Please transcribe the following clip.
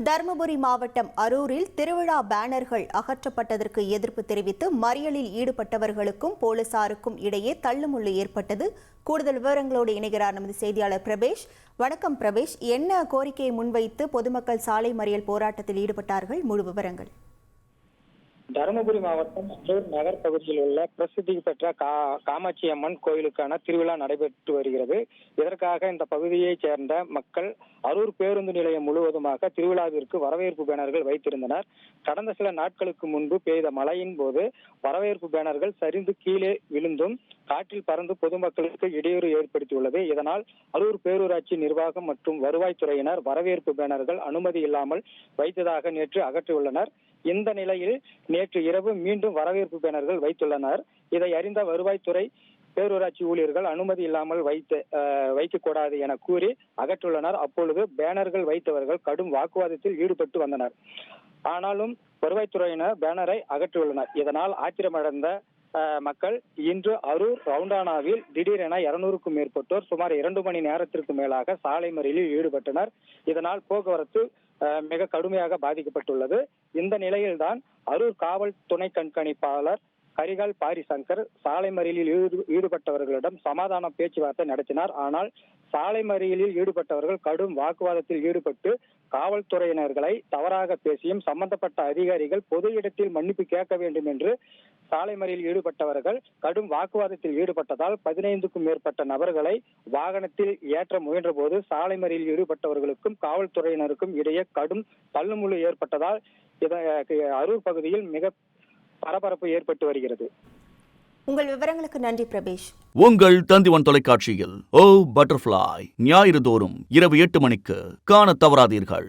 தருமபுரி மாவட்டம் அரூரில் திருவிழா பேனர்கள் அகற்றப்பட்டதற்கு எதிர்ப்பு தெரிவித்து மறியலில் ஈடுபட்டவர்களுக்கும் போலீசாருக்கும் இடையே தள்ளுமுள்ளு ஏற்பட்டது. கூடுதல் விவரங்களோடு இணைகிறார் நமது செய்தியாளர் பிரபேஷ். வணக்கம் பிரபேஷ், என்ன கோரிக்கையை முன்வைத்து பொதுமக்கள் சாலை மறியல் போராட்டத்தில் ஈடுபட்டார்கள்? முழு விவரங்கள். தருமபுரி மாவட்டம் அரூர் நகர் பகுதியில் உள்ள பிரசித்தி பெற்ற காமாட்சி அம்மன் கோயிலுக்கான திருவிழா நடைபெற்று வருகிறது. இதற்காக இந்த பகுதியைச் சேர்ந்த மக்கள் அரூர் பேருந்து நிலையம் முழுவதுமாக திருவிழாவிற்கு வரவேற்பு பேனர்கள் வைத்திருந்தனர். கடந்த சில நாட்களுக்கு முன்பு பெய்த மழையின் போது வரவேற்பு பேனர்கள் சரிந்து கீழே விழுந்தும் காற்றில் பறந்து பொதுமக்களுக்கு இடையூறு ஏற்படுத்தியுள்ளது. இதனால் அரூர் பேரூராட்சி நிர்வாகம் மற்றும் வருவாய்த்துறையினர் வரவேற்பு பேனர்கள் அனுமதி இல்லாமல் வைத்ததாக நேற்று அகற்றியுள்ளனர். இந்த நிலையில் நேற்று இரவு மீண்டும் வரவேற்பு பேனர்கள் வைத்துள்ளனர். இதை அறிந்த வருவாய்த்துறை பேரூராட்சி ஊழியர்கள் அனுமதி இல்லாமல் வைக்கக்கூடாது என கூறி அகற்றுள்ளனர். அப்பொழுது பேனர்கள் வைத்தவர்கள் கடும் வாக்குவாதத்தில் ஈடுபட்டு வந்தனர். ஆனாலும் வருவாய்த்துறையினர் பேனரை அகற்றியுள்ளனர். இதனால் ஆத்திரமடைந்த மக்கள் இன்று அரூர் ரவுண்டானாவில் திடீரென 200க்கும் மேற்பட்டோர் சுமார் 2 மணி நேரத்திற்கு மேலாக சாலை மறியலில் ஈடுபட்டனர். இதனால் போக்குவரத்து மிக கடுமையாக பாதிக்கப்பட்டுள்ளது. இந்த நிலையில்தான் அரூர் காவல் துணை கண்காணிப்பாளர் கரிகால் பாரிசங்கர் சாலை மறியலில் ஈடுபட்டவர்களிடம் சமாதான பேச்சுவார்த்தை நடத்தினார். ஆனால் சாலை மறியலில் ஈடுபட்டவர்கள் கடும் வாக்குவாதத்தில் ஈடுபட்டு காவல்துறையினர்களை தவறாக பேசியும் சம்பந்தப்பட்ட அதிகாரிகள் பொது இடத்தில் மன்னிப்பு கேட்க வேண்டும் என்று சாலை மறியலில் ஈடுபட்டவர்கள் கடும் வாக்குவாதத்தில் ஈடுபட்டதால் 15க்கும் மேற்பட்ட நபர்களை வாகனத்தில் ஏற்ற முயன்ற போது சாலை மறியலில் ஈடுபட்டவர்களுக்கும் காவல்துறையினருக்கும் இடையே கடும் தள்ளுமுள்ளு ஏற்பட்டதால் அரூர் பகுதியில் மிக பரபரப்பு ஏற்பட்டு வருகிறது. உங்கள் விவரங்களுக்கு நன்றி பிரபேஷ். உங்கள் தந்திவன் தொலைக்காட்சியில் ஓ பட்டர்ஃப்ளை ஞாயிறு தோறும் இரவு 8 மணிக்கு காண தவறாதீர்கள்.